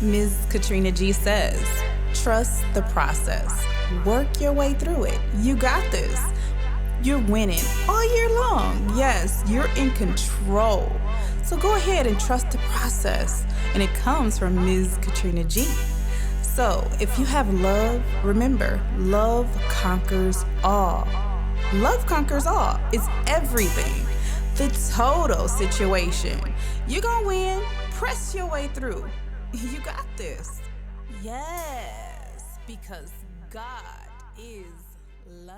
Ms. Katrina G says, trust the process. Work your way through it. You got this. You're winning all year long. Yes, you're in control. So go ahead and trust the process. And it comes from Ms. Katrina G. So if you have love, remember, love conquers all. Love conquers all. It's everything. The total situation. You're gonna win. Press your way through. You got this. Yes, because God is love.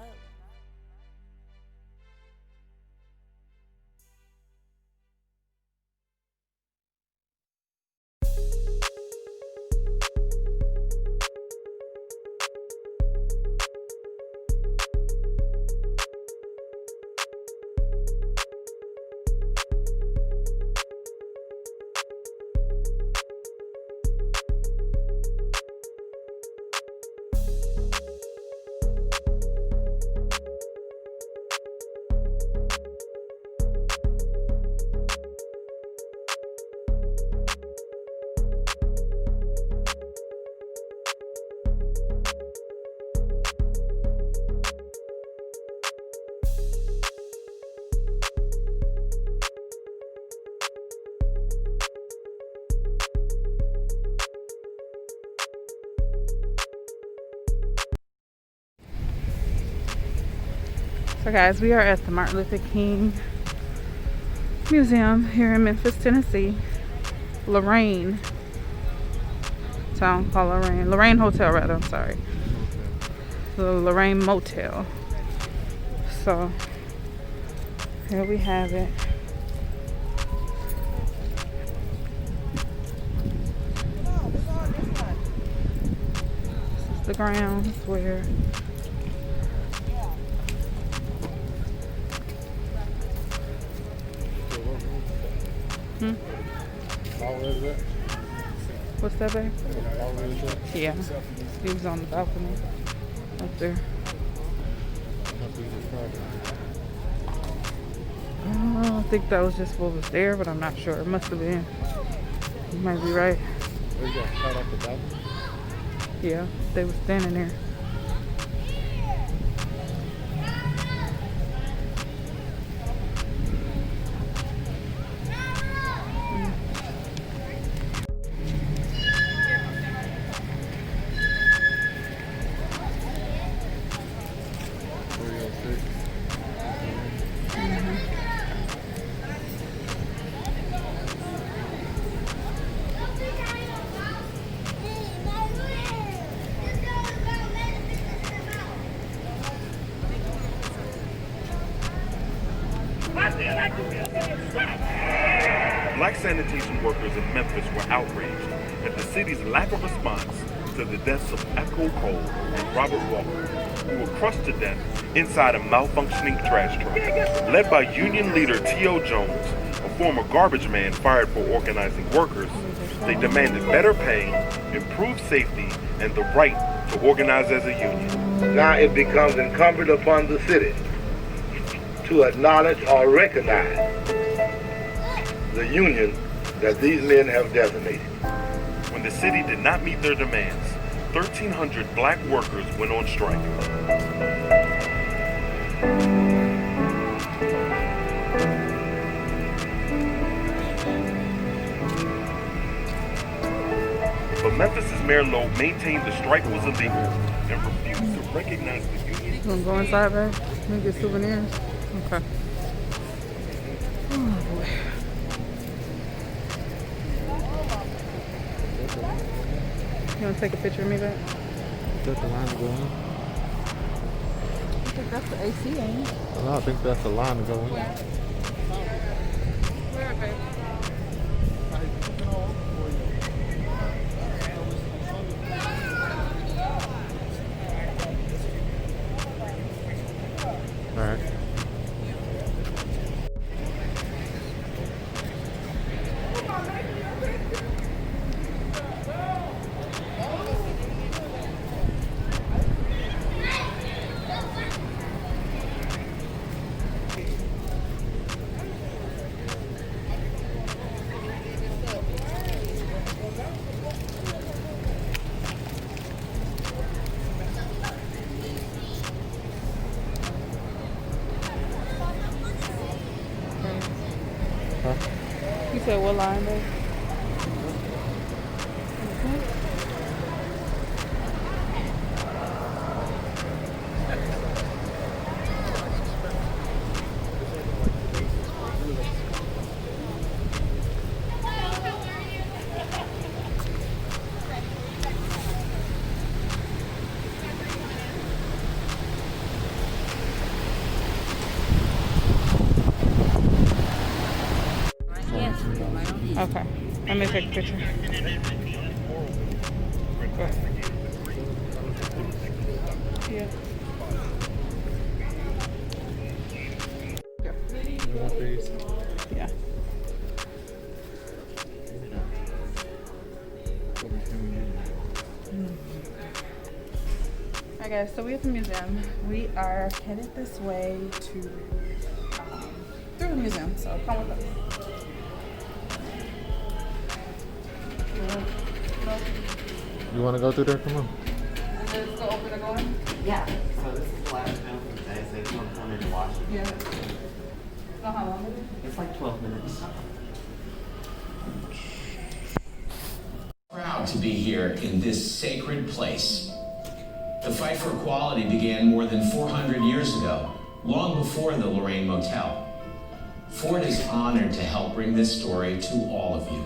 So guys, we are at the Martin Luther King Museum here in Memphis, Tennessee. Lorraine. Town called Lorraine. Lorraine Hotel rather, I'm sorry. The Lorraine Motel. So here we have it. This is the grounds where What's that, babe? Yeah. He was on the balcony up there. I think that was just what was there, but I'm not sure. It must have been. You might be right. You got shot off the balcony? Yeah, they were standing there. Black sanitation workers in Memphis were outraged at the city's lack of response to the deaths of Echo Cole and Robert Walker, who were crushed to death inside a malfunctioning trash truck. Led by union leader T.O. Jones, a former garbage man fired for organizing workers, they demanded better pay, improved safety, and the right to organize as a union. Now it becomes incumbent upon the city to acknowledge or recognize the union that these men have designated. When the city did not meet their demands, 1,300 black workers went on strike. But Memphis' Mayor Lowe maintained the strike was illegal and refused to recognize the union. You wanna go inside, babe? Let me get souvenirs. Okay. Oh boy. You want to take a picture of me, babe? Is that the line to go in? I think that's the AC, ain't it? No, I think that's the line to go in. Where, babe? All right. Huh? You said what line, babe? Okay, let me take a picture. Yeah. You want these? Yeah. Alright guys, so we're at the museum. We are headed this way to through the museum, so come with us. You want to go through there? Come on. Let's go open the door. Yeah. So this is the last panel for today, so if you want to come in and watch it. Yeah. So how long is it? It's like 12 minutes. Proud to be here in this sacred place. The fight for equality began more than 400 years ago, long before the Lorraine Motel. Ford is honored to help bring this story to all of you.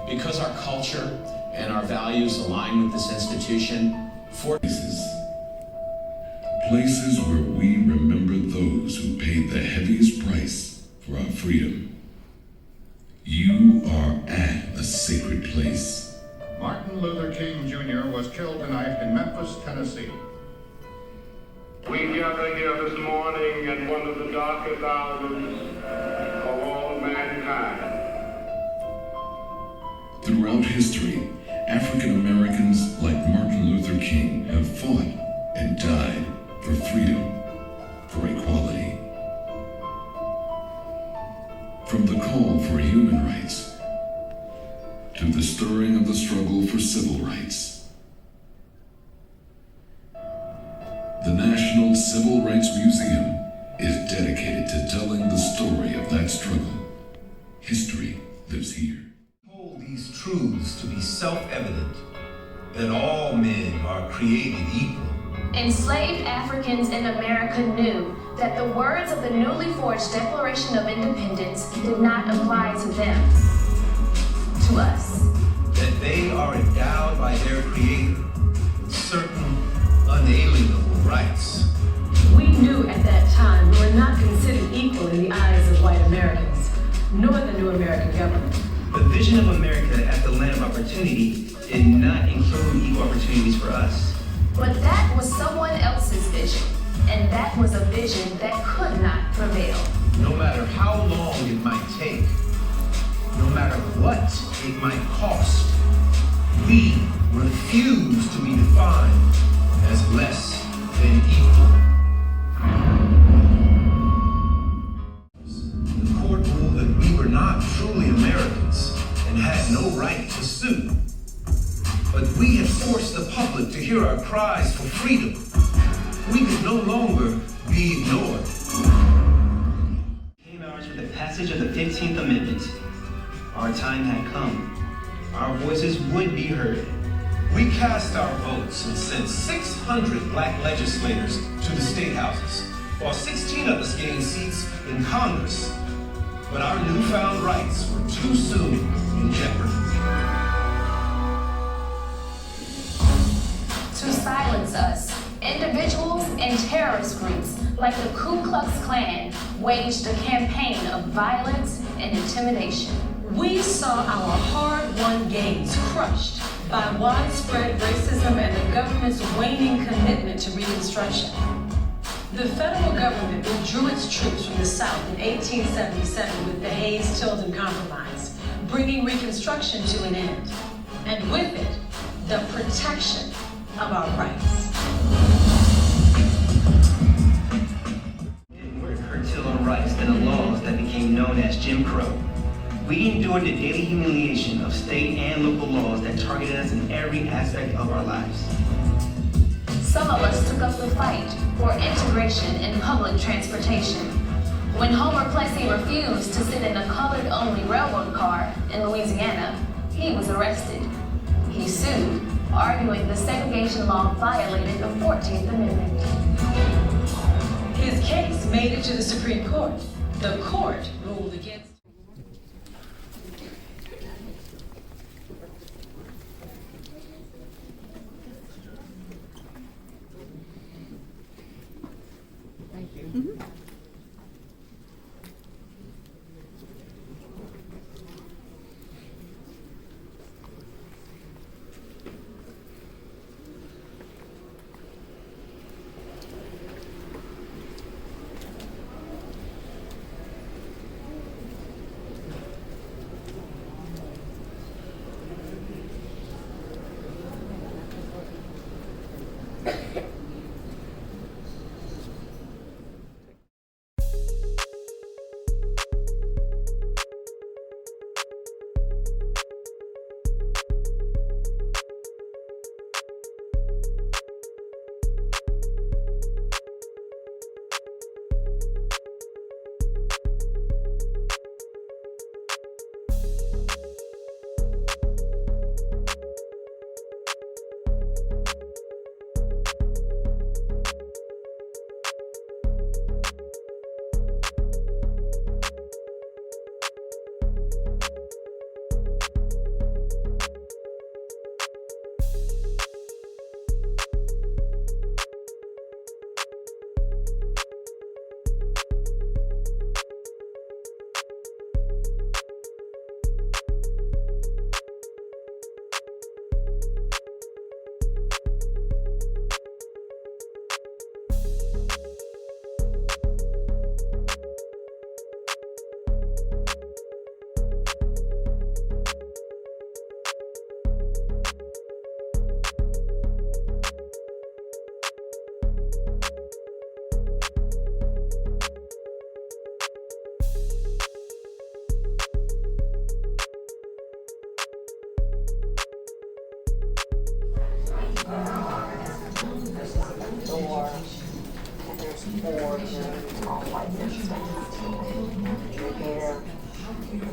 Because our culture and our values align with this institution, Ford Places where we remember those who paid the heaviest price for our freedom. You are at a sacred place. Martin Luther King Jr. was killed tonight in Memphis, Tennessee. We gather here this morning in one of the darkest hours of all mankind. Throughout history, African Americans like Martin Luther King have fought and died for freedom, for equality. From the call for human rights to the stirring of the struggle for civil rights. The National Civil Rights Museum is dedicated to telling the story of that struggle. History lives here. Hold these truths to be self-evident, that all men are created equal. Enslaved Africans in America knew that the words of the newly forged Declaration of Independence did not apply to them, to us. That they are endowed by their Creator with certain unalienable rights. We knew at that time we were not considered equal in the eyes of white Americans, nor the new American government. The vision of America as the land of opportunity did not include equal opportunities for us. But that was someone else's vision, and that was a vision that could not prevail. No matter how long it might take, no matter what it might cost, we refuse to be defined as less than equal. The court ruled that we were not truly Americans and had no right to sue. But we have forced the public to hear our cries for freedom. We could no longer be ignored. Came ours with the passage of the 15th Amendment. Our time had come. Our voices would be heard. We cast our votes and sent 600 black legislators to the state houses, while 16 of us gained seats in Congress. But our newfound rights were too soon in jeopardy. To silence us, individuals and terrorist groups like the Ku Klux Klan waged a campaign of violence and intimidation. We saw our hard-won gains crushed by widespread racism and the government's waning commitment to Reconstruction. The federal government withdrew its troops from the South in 1877 with the Hayes-Tilden Compromise, bringing Reconstruction to an end, and with it, the protection of our rights. In order to curtail our rights and the laws that became known as Jim Crow. We endured the daily humiliation of state and local laws that targeted us in every aspect of our lives. Some of us took up the fight for integration in public transportation, When Homer Plessy refused to sit in a colored-only railroad car in Louisiana, he was arrested. He sued, arguing the segregation law violated the 14th Amendment. His case made it to the Supreme Court. The court ruled against. Thank you.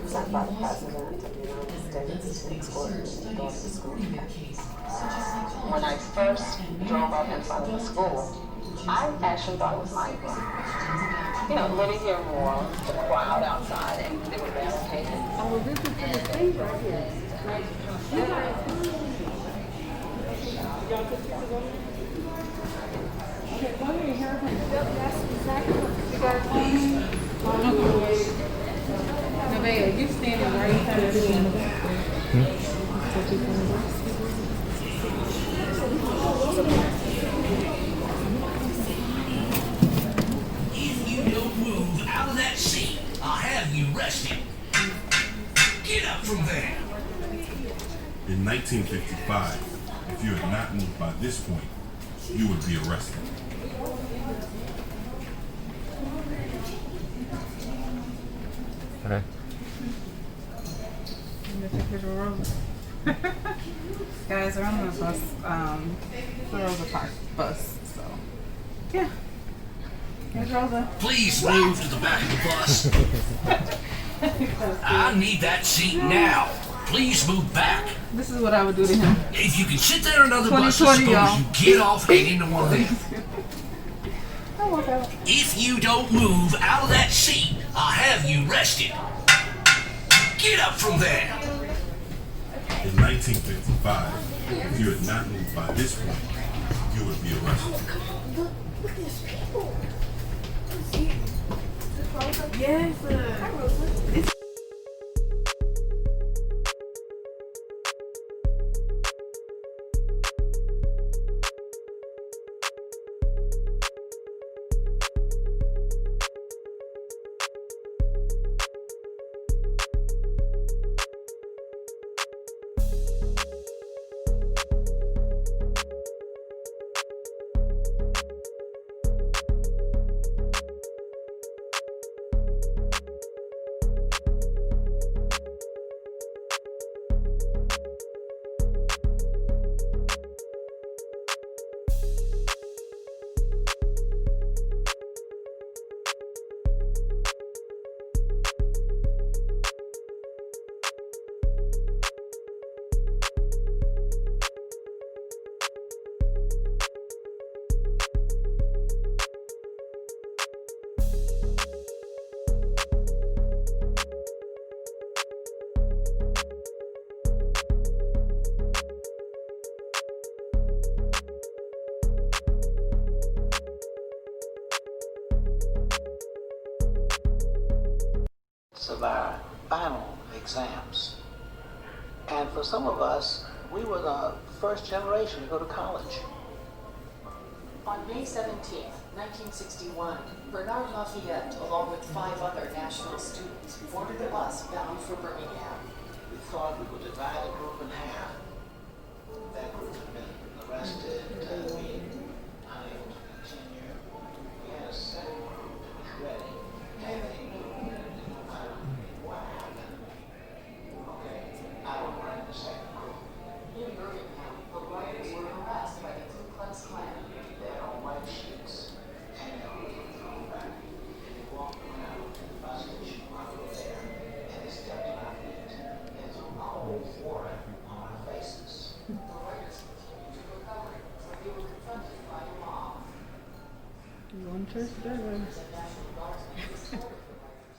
Sent by the President of the United States to escort me to go to school. When I first drove up in front of the school, I actually thought it was my room. You know, living here more, the crowd outside, and they were barricaded. Oh, this is the thing right here. You guys, okay, one of your hairpins. That's exactly what you guys want. No, babe, you standing right here. If you don't move out of that seat, I'll have you arrested. Get up from there. In 1955, if you had not moved by this point, you would be arrested. Okay. Guys, we're on the bus, the Rosa Park bus, so yeah. Here's Rosa. Please move to the back of the bus. I need that seat now. Please move back. This is what I would do to him. If you can sit there another bus, suppose you get off and into one of them. If you don't move out of that seat, I'll have you arrested. Get up from there. In 1955, if you had not moved by this point, you would be arrested. Look at these people. Yes. It's of our final exams. And for some of us, we were the first generation to go to college. On May 17th, 1961, Bernard Lafayette, along with 5 other national students, boarded a bus bound for Birmingham. We thought we would divide the group in half. That group had been arrested, being unable to continue. We had a second group that was ready, and they knew that it didn't matter what happened. Okay, I will run the second group. In Birmingham, the rioters were harassed by the Ku Klux Klan. They had on white sheets, and they were thrown back. And they walked around the bus station while we were there, and they stepped on our feet and threw cold water on our faces. The rioters continued to recover, but they were confronted by a mob. You going to church today, The National Guardsmen escorted the rioters.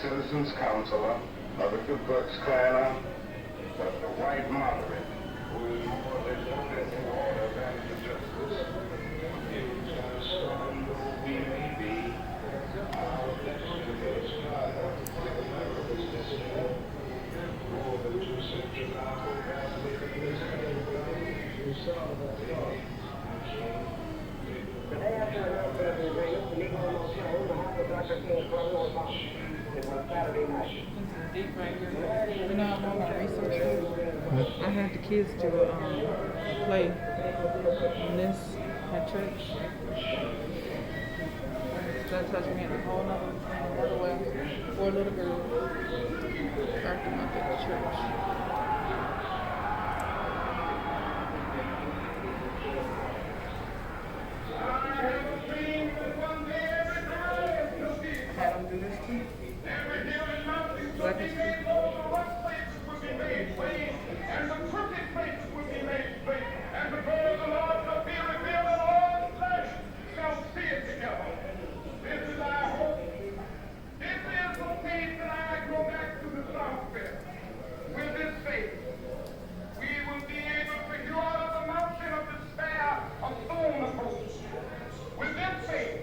Citizens Counselor of the Ku Klux Klan, but the white moderate, who is more devoted to order than to justice. And strong though we may be, our destiny is higher. More than 2 centuries now, we have lived in this country. We saw that the day after the announcement of the agreement, the Negro Motel, the house of Dr. King's brother, was bombed. It was Saturday night. Deep right here. You know, I'm on my research. I had the kids to play on this at church. That touched me in a whole other way. 4 little girls start them up at the church. Had them do this too. And the crooked places will be made straight, and the glory of the Lord shall be revealed, and all flesh shall see it together. This is our hope. This is the faith that I go back to the South with. With this faith, we will be able to hew out of the mountain of despair a stone approach. With this faith,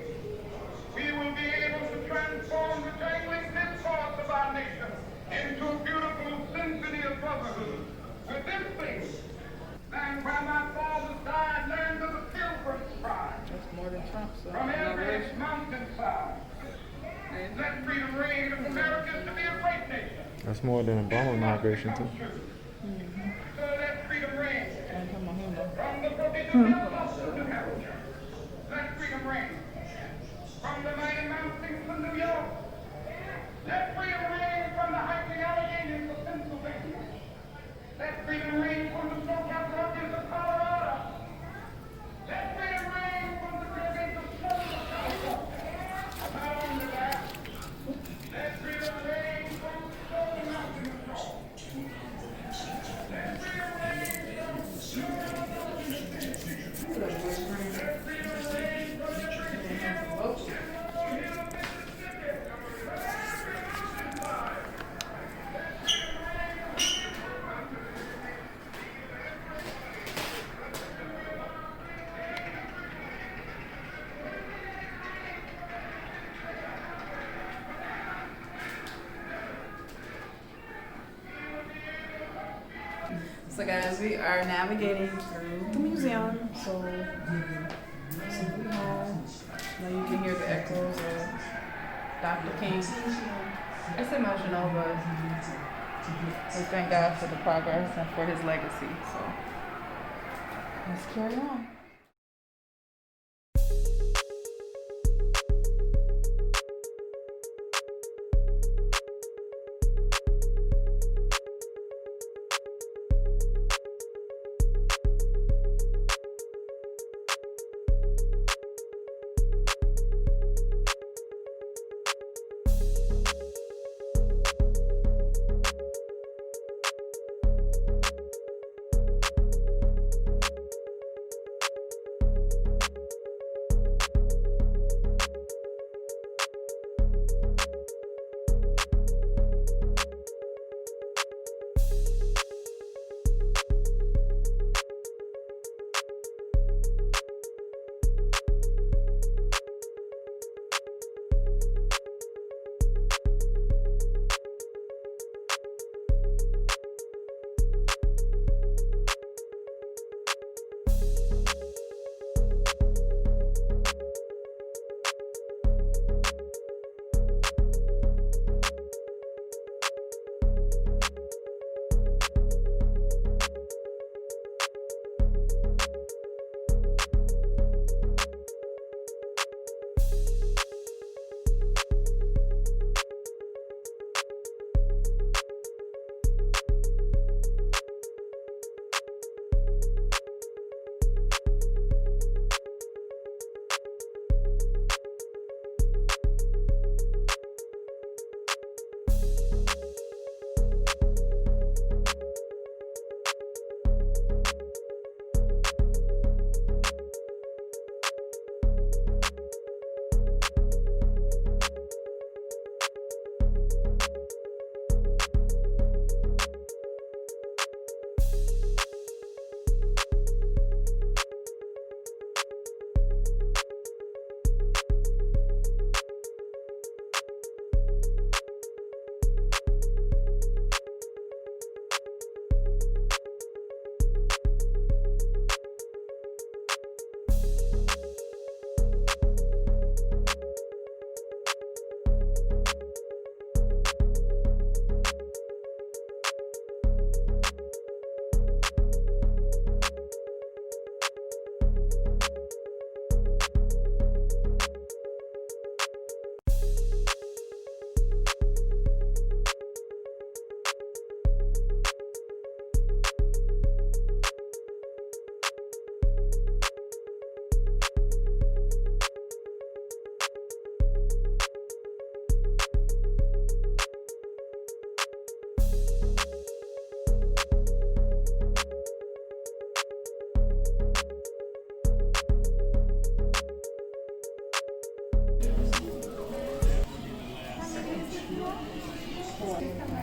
we will be able to transform the jangling discourse of our nation into a beautiful symphony of brotherhood. With this faith, land where my fathers died, land of the pilgrim's pride. That's more than Trump, so From every mountainside, let freedom reign. If America is to be a great nation, That's more than Obama inauguration too. so let freedom reign. From the forbidden mountains of America, let freedom reign. From the mighty mountains of New York, let freedom reign from the So guys, we are navigating through the museum. So we have, now you can hear the echoes of Dr. King. It's emotional, but we thank God for the progress and for his legacy. So let's carry on.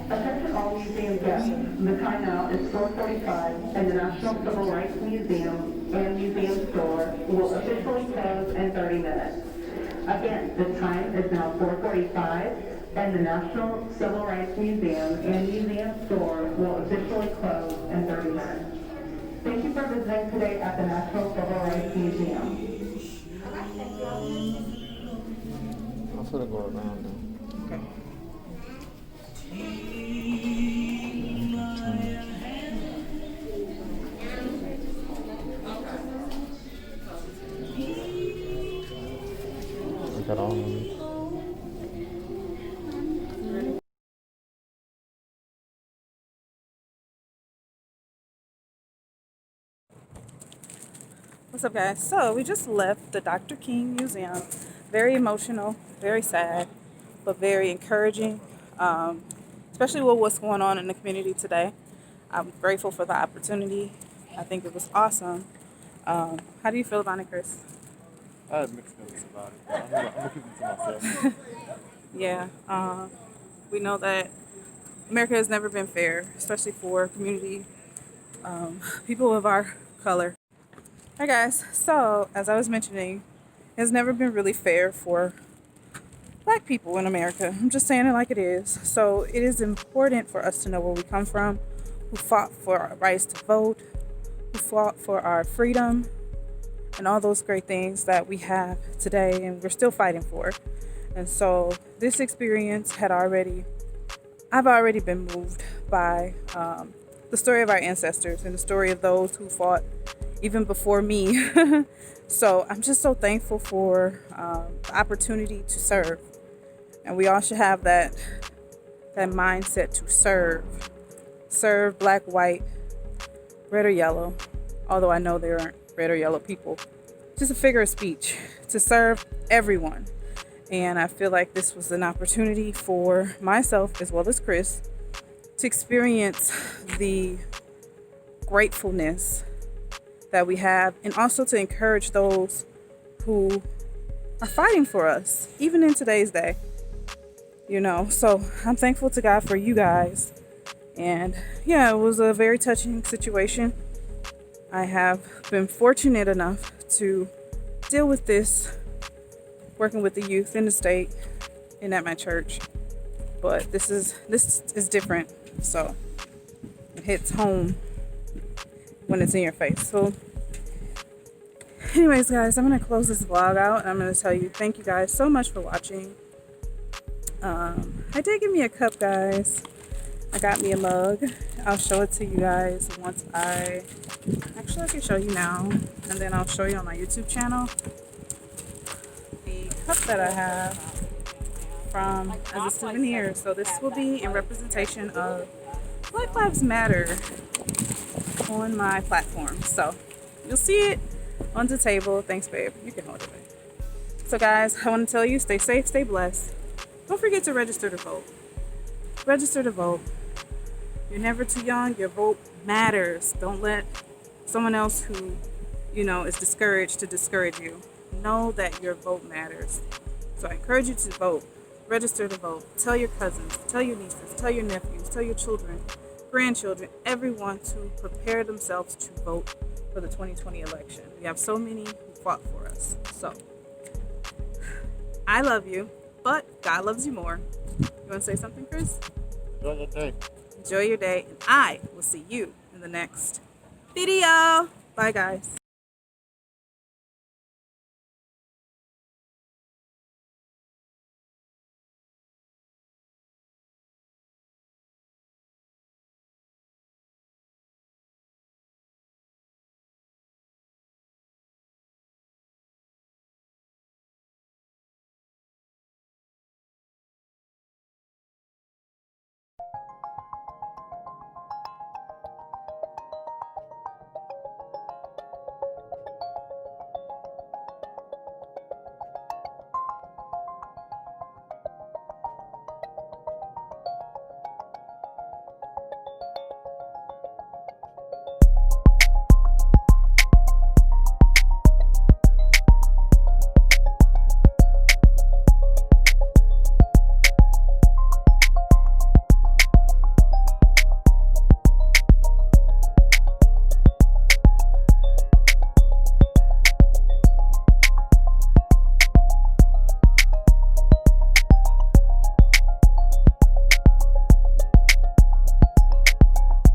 Attention all museum guests. The time now is 4:45 and the National Civil Rights Museum and Museum Store will officially close in 30 minutes. Again, the time is now 4:45 and the National Civil Rights Museum and Museum Store will officially close in 30 minutes. Thank you for visiting today at the National Civil Rights Museum. I'm gonna go around though. Okay. I got all of them. What's up, guys? So we just left the Dr. King Museum. Very emotional, very sad, but very encouraging, especially with what's going on in the community today. I'm grateful for the opportunity. I think it was awesome. How do you feel about it, Chris? I have mixed feelings about it, but I'm gonna keep it to myself. Yeah, we know that America has never been fair, especially for community people of our color. Hi guys, so as I was mentioning, it's never been really fair for Black people in America. I'm just saying it like it is. So it is important for us to know where we come from, who fought for our rights to vote, who fought for our freedom, and all those great things that we have today and we're still fighting for. And so this experience I've already been moved by the story of our ancestors and the story of those who fought even before me. So I'm just so thankful for the opportunity to serve. And we all should have that mindset to serve. Serve black, white, red or yellow. Although I know there aren't red or yellow people. Just a figure of speech to serve everyone. And I feel like this was an opportunity for myself as well as Chris to experience the gratefulness that we have, and also to encourage those who are fighting for us, even in today's day. So I'm thankful to God for you guys. And yeah, it was a very touching situation. I have been fortunate enough to deal with this working with the youth in the state and at my church. But this is different. So it hits home when it's in your face. So anyways, guys, I'm going to close this vlog out, and I'm going to tell you thank you guys so much for watching. I did get me a cup, guys. I got me a mug. I'll show it to you guys once I can show you now, and then I'll show you on my YouTube channel the cup that I have as a souvenir. So this will be in representation of Black Lives Matter on my platform. So you'll see it on the table. Thanks, babe. You can hold it, babe. So guys, I want to tell you, stay safe, stay blessed. Don't forget to register to vote. Register to vote. You're never too young. Your vote matters. Don't let someone else who, is discouraged to discourage you. Know that your vote matters. So I encourage you to vote. Register to vote. Tell your cousins, tell your nieces, tell your nephews, tell your children, grandchildren, everyone to prepare themselves to vote for the 2020 election. We have so many who fought for us. So I love you, but God loves you more. You want to say something, Chris? Enjoy your day. Enjoy your day, and I will see you in the next video. Bye, guys.